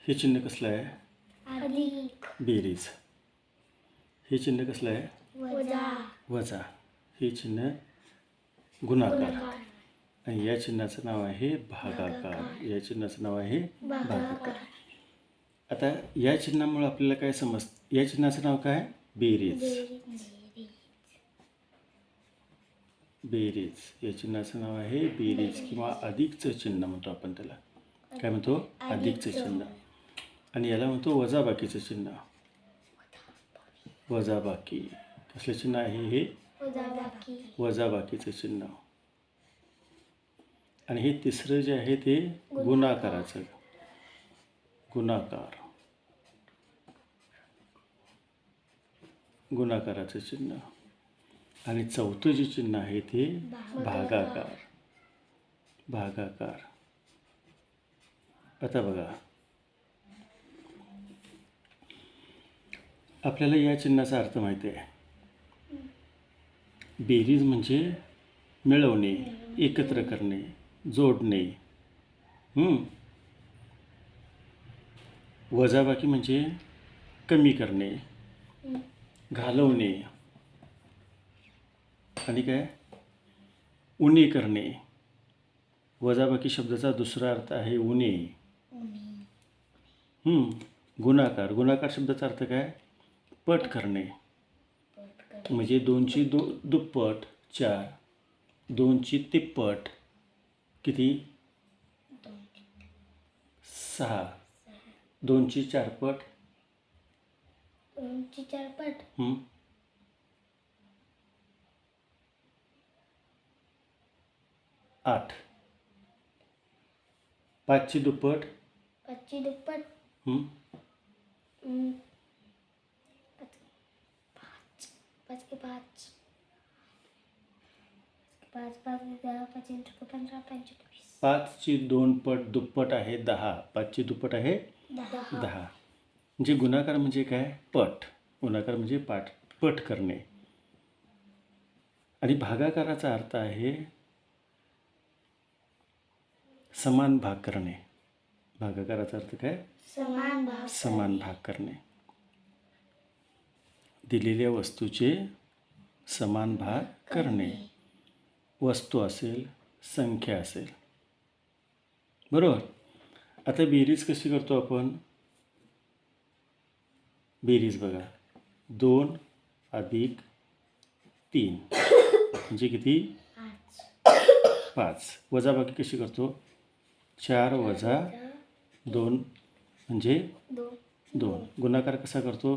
हे चिन्ह कसलं आहे? अधिक. बेरीज. हे चिन्ह कसलं आहे? वजा. वजा. हे चिन्ह गुणाकार. गुणाकार. आणि या चिन्हाचं नाव आहे भागाकार. या चिन्हाचं नाव आहे भागाकार. आता या चिन्हामुळे आपल्याला काय समजतं? या चिन्हाचं नाव काय? बेरीज. बेरीज. या चिन्हाचं नाव आहे बेरीज किंवा अधिकचं चिन्ह म्हणतो आपण त्याला. काय म्हणतो? अधिकचं चिन्ह. आणि याला म्हणतो वजाबाकीचं चिन्ह. वजाबाकी. कसलं चिन्ह आहे हे? वजाबाकी. वजाबाकीचं चिन्ह. आणि हे तिसरं जे आहे ते गुणाकाराचं. गुणाकार. गुणाकाराचं चिन्ह. आणि चौथं जे चिन्ह आहे ते भागाकार. भागाकार. आता बघा, आपल्याला या चिन्हाचा अर्थ माहिती आहे. बेरीज म्हणजे मिळवणे, एकत्र करणे, जोडणे. वजाबाकी म्हणजे कमी करणे, घालवणे. आणि काय? उणे करणे. वजाबाकी शब्दाचा दुसरा अर्थ आहे उणे. गुणाकार. गुणाकार शब्दाचा अर्थ काय? पट करणे. म्हणजे 2ची दुप्पट 4, 2ची तिप्पट किती? 6, 2ची चारपट 8, 5ची दुप्पट 5ची दुप्पट 5 के 5 5 5 10 5 15 25. 5ची 2 पट दुप्पट आहे 10. 5ची दुप्पट आहे 10. म्हणजे गुणाकार म्हणजे काय? पट. गुणाकार म्हणजे पट करणे. आणि भागाकाराचा अर्थ आहे समान भाग करणे. भागाकाराचा अर्थ काय? समान भाग करणे. दिलेल्या वस्तूचे समान भाग करणे. वस्तू असेल, संख्या असेल. बरोबर. आता बेरीज कशी करतो आपण? बेरीज बघा, 2 अधिक 3 म्हणजे किती? 5. वजाबाकी कशी करतो? 4 वजा 2 म्हणजे 2. गुणाकार कसा करतो?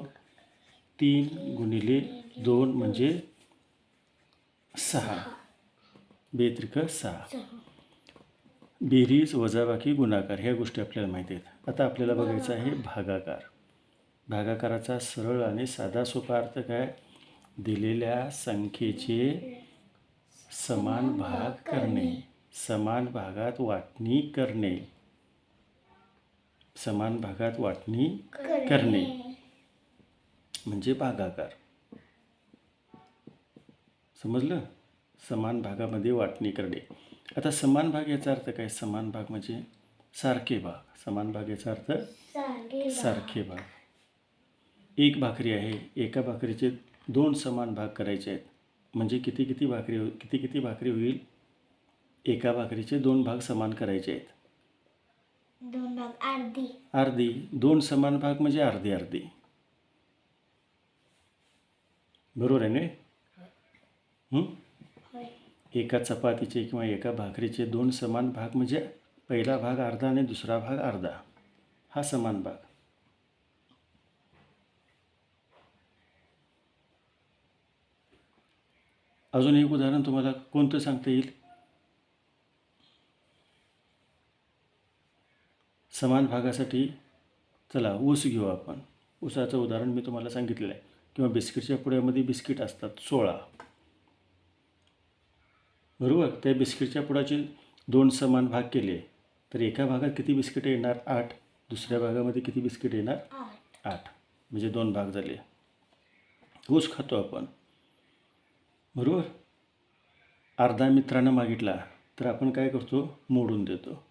3 गुणिले 2 म्हणजे 6. बेत्रिक 6. बेरीज, वजाबाकी, गुणाकार ह्या गोष्टी आपल्याला माहिती आहेत. आता आपल्याला बघायचं आहे भागाकार. भागाकाराचा सरळ आणि साधा सोपा अर्थ काय? दिलेल्या संख्येचे समान भाग करणे. समान भागात वाटणी करणे. समान भागात वाटणी करणे म्हणजे भागाकार. समजलं? समान भागामध्ये वाटणी करणे. आता समान भाग याचा अर्थ काय? समान भाग म्हणजे सारखे भाग. समान भाग याचा अर्थ सारखे भाग. एक भाकरी आहे, एका भाकरीचे 2 समान भाग करायचे आहेत. म्हणजे किती भाकरी होईल? एका भाकरीचे 2 भाग समान करायचे आहेत. 2 भाग अर्धी. अर्धी. 2 समान भाग म्हणजे अर्धी अर्धी. बरोबर आहे ना? एका चपातीचे किंवा एका भाकरीचे 2 समान भाग म्हणजे पहिला भाग अर्धा आणि दुसरा भाग अर्धा. हा समान भाग. अजून एक उदाहरण तुम्हाला कोणतं सांगता येईल? समान भागासाठी चला ऊस घेऊ आपण. ऊसाचं उदाहरण मी तुम्हाला सांगितलेलं आहे. किंवा बिस्किटच्या पुड्यामध्ये बिस्किट असतात 16. बरोबर. त्या बिस्किटच्या पुडाचे 2 समान भाग केले तर एका भागात किती बिस्किट येणार? 8. दुसऱ्या भागामध्ये किती बिस्किट येणार? 8. म्हणजे 2 भाग झाले. ऊस खातो आपण. बरोबर. अर्धा मित्रानं मागितला तर आपण काय करतो? मोडून देतो.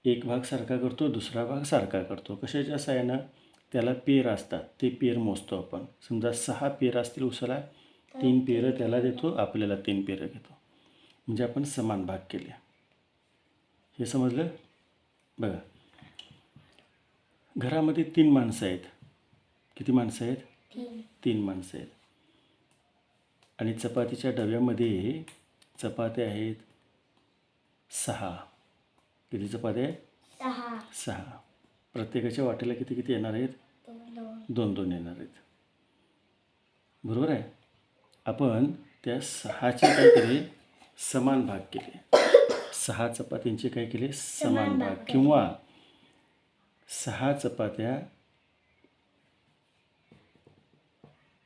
एक भाग सारखा करतो, दुसरा भाग सारखा करतो. कशाच्या साहाय्यानं? त्याला पेर असतात, ते पेर मोजतो आपण. समजा 6 पेर असतील उसाला, 3 पेरं त्याला देतो, आपल्याला 3 पेरं घेतो. म्हणजे आपण समान भाग केले. हे समजलं? बघा, घरामध्ये 3 माणसं आहेत. किती माणसं आहेत? 3 माणसं आहेत. आणि चपातीच्या डब्यामध्ये चपात्या आहेत 6. किती चपात्या आहेत? 6. प्रत्येकाच्या वाट्याला किती किती येणार आहेत? 2-2 येणार आहेत. बरोबर आहे. आपण त्या 6चे काय केले? समान भाग केले. 6 चपात्यांचे काय केले? समान भाग. किंवा 6 चपात्या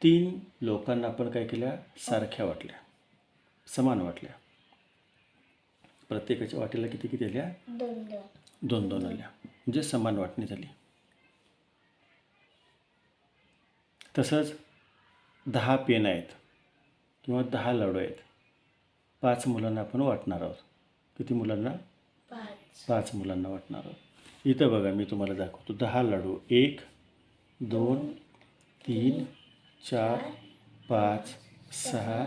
3 लोकांना आपण काय केल्या? सारख्या वाटल्या, समान वाटल्या. प्रत्येकाच्या वाट्याला किती किती आल्या? 2-2 आल्या. म्हणजे समान वाटणी झाली. तसंच 10 पेन आहेत किंवा 10 लाडू आहेत. 5 मुलांना आपण वाटणार आहोत. किती मुलांना? 5 मुलांना वाटणार आहोत. इथं बघा, मी तुम्हाला दाखवतो. 10 लाडू. 1, 2, 3, 4, 5, 6,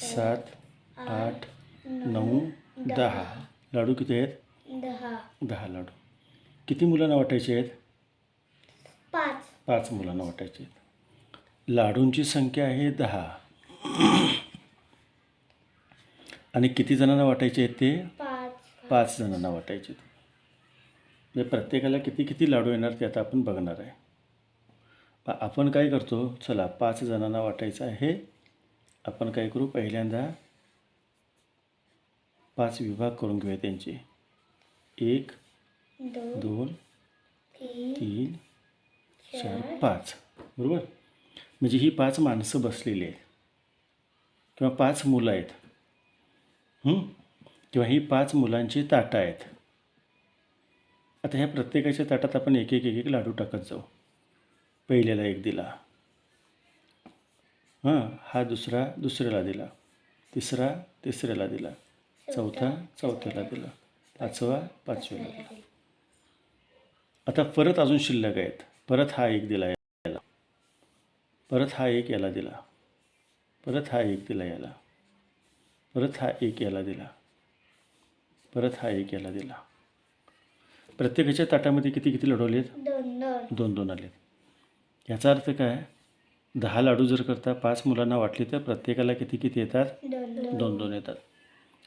7, 8, 9, 10 लाडू. किती आहेत? 10 लाडू. किती मुलांना वाटायचे आहेत? 5 मुलांना वाटायचे आहेत. लाडूंची संख्या आहे 10. आणि किती जणांना वाटायचे आहेत ते? 5 जणांना वाटायचे आहेत. म्हणजे प्रत्येकाला किती किती लाडू येणार ते आता आपण बघणार आहे. आपण काय करतो? चला, 5 जणांना वाटायचं आहे. आपण काय करू? पहिल्यांदा 5 विभाग करून घेऊया त्यांचे. 1, 2, 3, 4, 5. बरोबर. म्हणजे ही 5 माणसं बसलेली आहेत किंवा 5 मुलं आहेत. किंवा ही 5 मुलांची ताटं आहेत. आता ह्या प्रत्येकाच्या ताटात आपण एक एक एक एक लाडू टाकत जाऊ. पहिल्याला 1 दिला, हा दुसरा दुसऱ्याला दिला, तिसरा तिसऱ्याला दिला, चौथा चौथ्याला दिला, 5वा 5व्याला दिला. आता परत अजून शिल्लक आहेत. परत हा 1 दिला याला, परत हा 1 याला दिला, परत हा 1 दिला याला, परत हा 1 याला दिला, परत हा 1 याला दिला. प्रत्येकाच्या ताटामध्ये किती किती लाडू आलेत? 2-2 आलेत. याचा अर्थ काय? 10 लाडू जर करता 5 मुलांना वाटले तर प्रत्येकाला किती किती येतात? 2-2 येतात.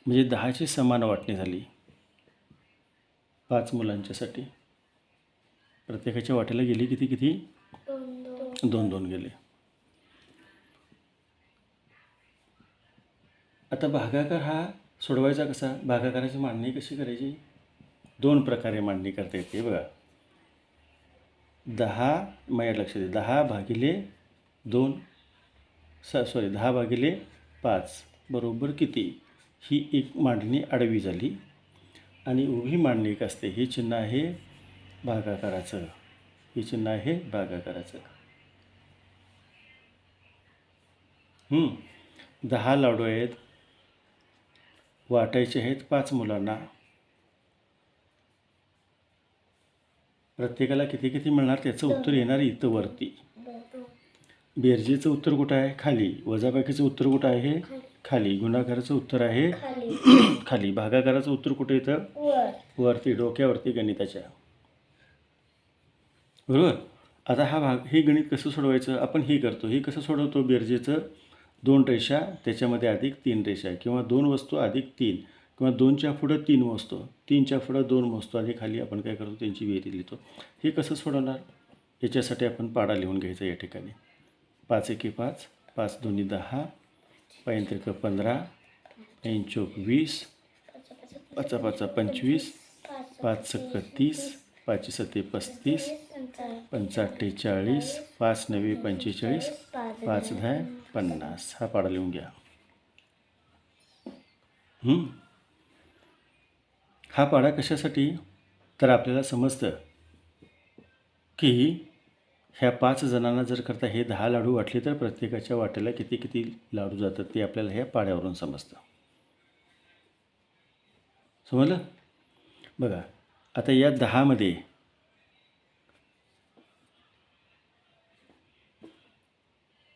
म्हणजे 10ची समान वाटणी झाली 5 मुलांच्यासाठी. प्रत्येकाच्या वाट्याला गेली किती किती? 2-2 गेले. आता भागाकार हा सोडवायचा कसा? भागाकाराची मांडणी कशी करायची? 2 प्रकारे मांडणी करता येते. बघा, 10 माझ्या लक्षात येते, 10/2 10/5 बरोबर किती? ही एक मांडणी आडवी झाली. आणि उभी मांडणी एक असते. हे चिन्ह आहे भागाकाराचं, हे चिन्ह आहे भागाकाराचं. 10 लाडू आहेत, वाटायचे आहेत 5 मुलांना. प्रत्येकाला किती किती मिळणार? त्याचं उत्तर येणार इथं वरती. बेरजेचं उत्तर कुठं आहे? खाली. वजाबाकीचं उत्तर कुठं आहे? खाली. गुणाकाराचं उत्तर आहे खाली. भागाकाराचं उत्तर कुठे येतं? वरती, डोक्यावरती गणिताच्या. बरोबर. आता हा भाग, हे गणित कसं सोडवायचं? आपण हे करतो. हे कसं सोडवतो? बेरजेचं 2 रेषा, त्याच्यामध्ये अधिक 3 रेषा, किंवा 2 वस्तू अधिक 3, किंवा 2च्या पुढं 3 मोजतो, 3च्या पुढं 2 मोजतो आणि खाली आपण काय करतो? त्यांची बेरीज लिहितो. हे कसं सोडवणार? याच्यासाठी आपण पाडा लिहून घ्यायचा या ठिकाणी. 5 एके 5, 5 दोन्ही 10, 5 त्रिक 15, 5 चौक 20, 5 5 25, 5 6 30, 5 7 35, 5 8 40, 5 9 45, 5 10 50. हा पाडा लिहून घ्या. हा पाडा कशासाठी? तर आपल्याला समजतं की ह्या 5 जणांना जर करता हे 10 लाडू वाटले तर प्रत्येकाच्या वाट्याला किती किती लाडू जातात ते आपल्याला ह्या पाड्यावरून समजतं. समजलं? बघा, आता या 10मध्ये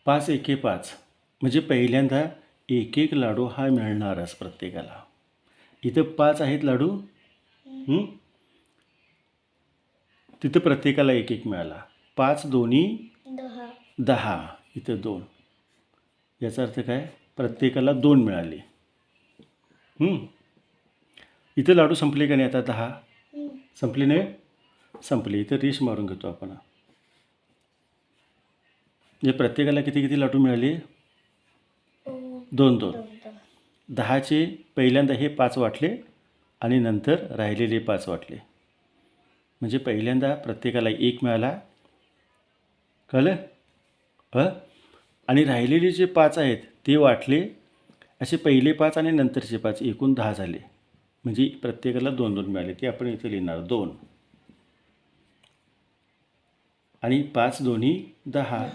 5 एके 5 म्हणजे पहिल्यांदा एक एक लाडू हा मिळणारच प्रत्येकाला. इथं 5 आहेत लाडू. तिथं प्रत्येकाला एक एक मिळाला. 5 दोन्ही 10. इथं 2. याचा अर्थ काय? प्रत्येकाला 2 मिळाले. इथं लाडू संपले का नाही आता? 10 संपले नाही? संपले. इथं रेष मारून घेतो आपण. म्हणजे प्रत्येकाला किती किती लाडू मिळाले? 2 2. 10चे पहिल्यांदा हे 5 वाटले आणि नंतर राहिलेले 5 वाटले. म्हणजे पहिल्यांदा प्रत्येकाला 1 मिळाला. कळलं? आणि राहिलेले जे 5 आहेत ते वाटले. असे पहिले 5 आणि नंतरचे 5 एकूण 10 झाले. म्हणजे प्रत्येकाला 2 2 मिळाले. ते आपण इथे लिहिणार 2. आणि 5 दोन्ही 10.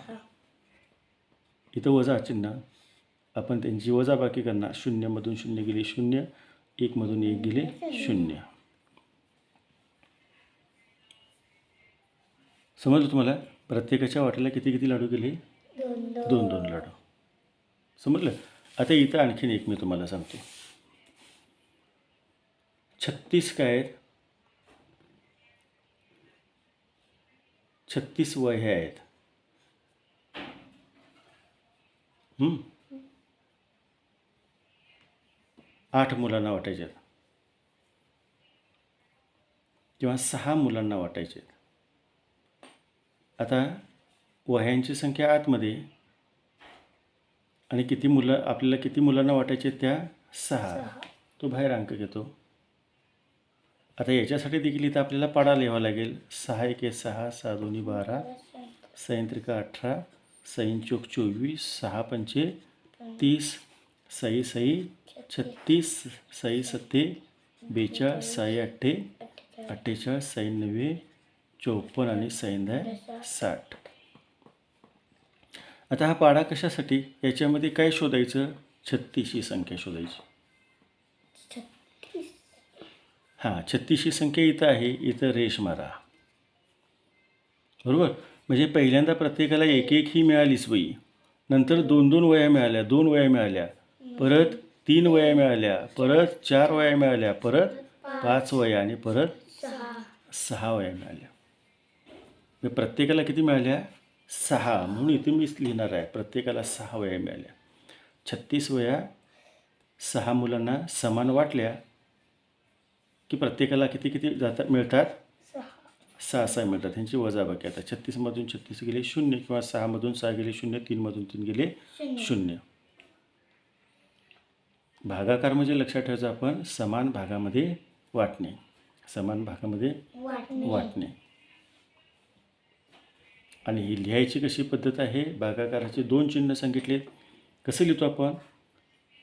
इथं वजा चिन्ह. आपण त्यांची वजाबाकी करणार. 0मधून 0 गेले 0. 1मधून 1 गेले 0. समजलं तुम्हाला? प्रत्येकाच्या वाट्याला किती किती लाडू गेले? 2 2 लाडू. समजलं? आता इथं आणखीन एक मी तुम्हाला सांगतो. 36 काय आहेत? 36 वह्या आहेत. 8 मुलांना वाटायचे आहेत किंवा 6 मुलांना वाटायचे आहेत. आता वह्यांची संख्या आतमध्ये आणि किती मुलं आपल्याला किती मुलांना वाटायचे त्या 6. तो बाहेर अंक घेतो. आता याच्यासाठी देखील इथं आपल्याला पाडा लिहावा लागेल. 6 एके 6, 6 दोन्ही 12, 6 त्रिका 18, 6 चौक 24, 6 पंचे 30, 6 6 36, 6 सत्ते 42, 6 अठ्ठे 48, 6 नव्वे 54 आणि 6 दहा 60. आता हा पाडा कशासाठी? याच्यामध्ये काय शोधायचं? 36 ही संख्या शोधायची. 36 ही संख्या इथं आहे. इथं रेष मारा. बरोबर? म्हणजे पहिल्यांदा प्रत्येकाला एक एक ही मिळालीच वही. नंतर 2 2 वह्या मिळाल्या, 2 वह्या मिळाल्या, परत 3 वह्या मिळाल्या, परत 4 वह्या मिळाल्या, परत 5 वह्या आणि परत 6 वह्या मिळाल्या. म्हणजे प्रत्येकाला किती मिळाल्या? 6. म्हणून इथे मी लिहिणार आहे प्रत्येकाला 6 वह्या मिळाल्या. 36 वह्या 6 मुलांना समान वाटल्या की प्रत्येकाला किती किती मिळतात? 6 6 मिळतात. ह्यांची वजाबाकी. आता 36मधून 36 गेले 0 किंवा 6मधून 6 गेले 0, 3मधून 3 गेले 0. भागाकार म्हणजे लक्षात ठेवायचं आपण समान भागामध्ये वाटणे. समान भागामध्ये वाटणे. आणि ही लिहायची कशी पद्धत आहे? भागाकाराचे 2 चिन्ह सांगितले. कसं लिहितो आपण?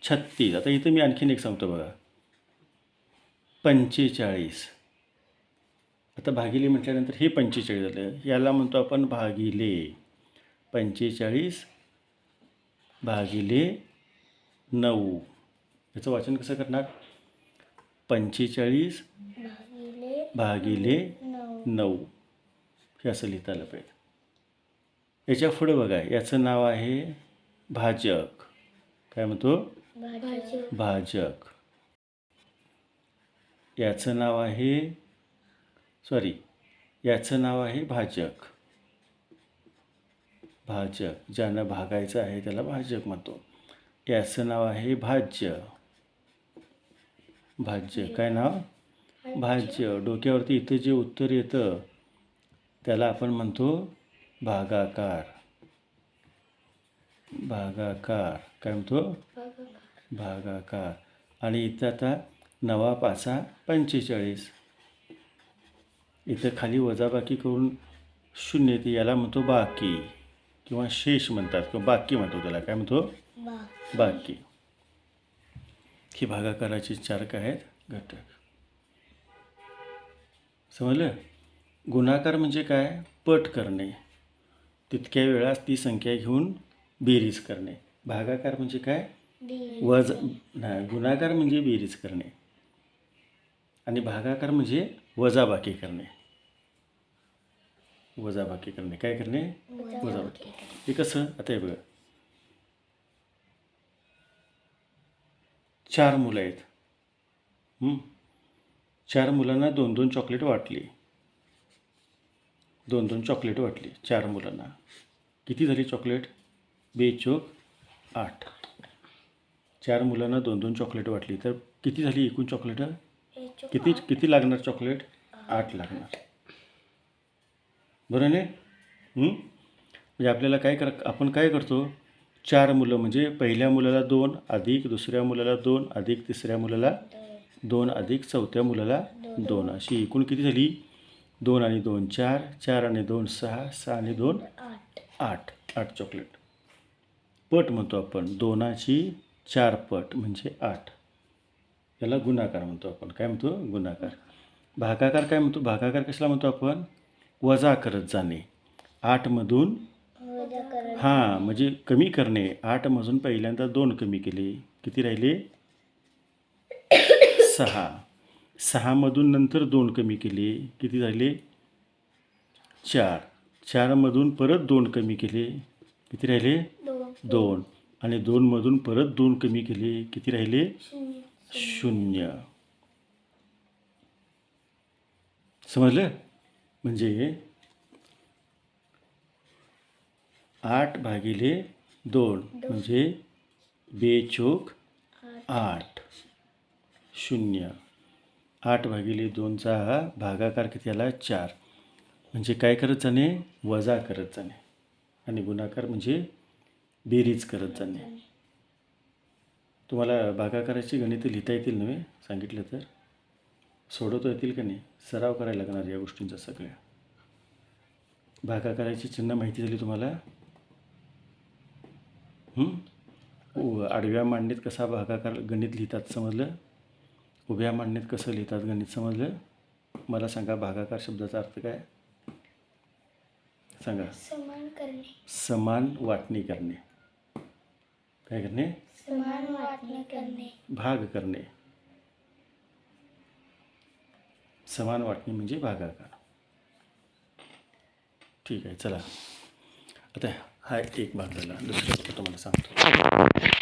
36. आता इथं मी आणखीन एक सांगतो बघा. 45. आता भागिले म्हटल्यानंतर हे 45 झालं. याला म्हणतो आपण भागिले. 45 भागिले 9. याचं वाचन कसं करणार? 45 भागिले 9. हे असं लिहिता आलं पाहिजे. याच्या पुढं बघा. याचं नाव आहे भाजक. काय म्हणतो? भाजक. याचं नाव आहे याचं नाव आहे भाजक. भाजक. ज्यानं भागायचं आहे त्याला भाजक म्हणतो. याचं नाव आहे भाज्य. भाज्य. काय नाव? भाज्य. डोक्यावरती इथं जे उत्तर येतं त्याला आपण म्हणतो भागाकार. भागाकार. काय म्हणतो? भागाकार. आणि इथं आता 9 5 45. इथं खाली वजाबाकी करून 0 येते. याला म्हणतो बाकी किंवा शेष म्हणतात किंवा बाकी म्हणतो त्याला. काय म्हणतो? बाकी. ही भागाकाराचे 4 काय आहेत? घटक. समजलं? गुणाकार म्हणजे काय? पट करणे. तितक्या वेळा ती संख्या घेऊन बेरीज करणे. भागाकार म्हणजे काय? गुणाकार म्हणजे बेरीज करणे. आणि भागाकार म्हणजे वजाबाकी करणे. वजाबाकी करणे. काय करणे? वजाबाकी. हे कसं? आता हे बघा, 4 मुलं आहेत. 4 मुलांना 2-2 चॉकलेट वाटली. 2-2 चॉकलेट वाटली 4 मुलांना. किती झाली चॉकलेट? 2 चोक 8. 4 मुलांना 2-2 चॉकलेट वाटली तर किती झाली एकूण चॉकलेट? किती लागणार चॉकलेट? 8 लागणार. बरं नाही? म्हणजे आपल्याला आपण काय करतो? 4 मुलं म्हणजे पहिल्या मुलाला 2 अधिक दुसऱ्या मुलाला 2 अधिक तिसऱ्या मुलाला 2 अधिक चौथ्या मुलाला 2 अशी एकूण किती झाली? 2 आणि 2 4, 4 आणि 2 6, 6 आणि 2 8. 8 चॉकलेट. पट म्हणतो आपण. 2ची 4 पट म्हणजे 8. याला गुणाकार म्हणतो आपण. काय म्हणतो? गुणाकार. भागाकार काय म्हणतो? भागाकार कशाला म्हणतो आपण? वजा करत जाणे. 8मधून म्हणजे कमी करणे. 8मधून पहिल्यांदा 2 कमी केले. किती राहिले? 6. 6मधून नंतर 2 कमी केले. किती झाले? 4. 4मधून परत 2 कमी केले. किती राहिले? 2. आणि 2मधून परत 2 कमी केले. किती राहिले? 0. समजलं? म्हणजे 8/2 म्हणजे 2 चोक 8. 0. 8/2चा भागाकार किती आला? 4. म्हणजे काय करत जाणे? वजा करत जाणे. आणि गुणाकार म्हणजे बेरीज करत जाणे. तुम्हाला भागाकाराची गणितं लिहिता येतील नव्हे? सांगितलं तर सोडवता येतील का नाही? सराव करायला लागणार या गोष्टींचा सगळ्या. भागाकाराची चिन्ह माहिती झाली तुम्हाला? आडव्या मांडणीत कसा भागाकार गणित लिहितात समजलं? उभ्या मांडणीत कसं लिहितात गणित समजलं? मला सांगा, भागाकार शब्दाचा अर्थ काय? सांगा. समान करणे. समान वाटणी करणे. काय करणे? समान वाटणी करणे. भाग करणे. समान वाटणी म्हणजे भागाकार. ठीक आहे, चला आता हा एक भाग झाला. दुसरा तुम्हाला सांगतो.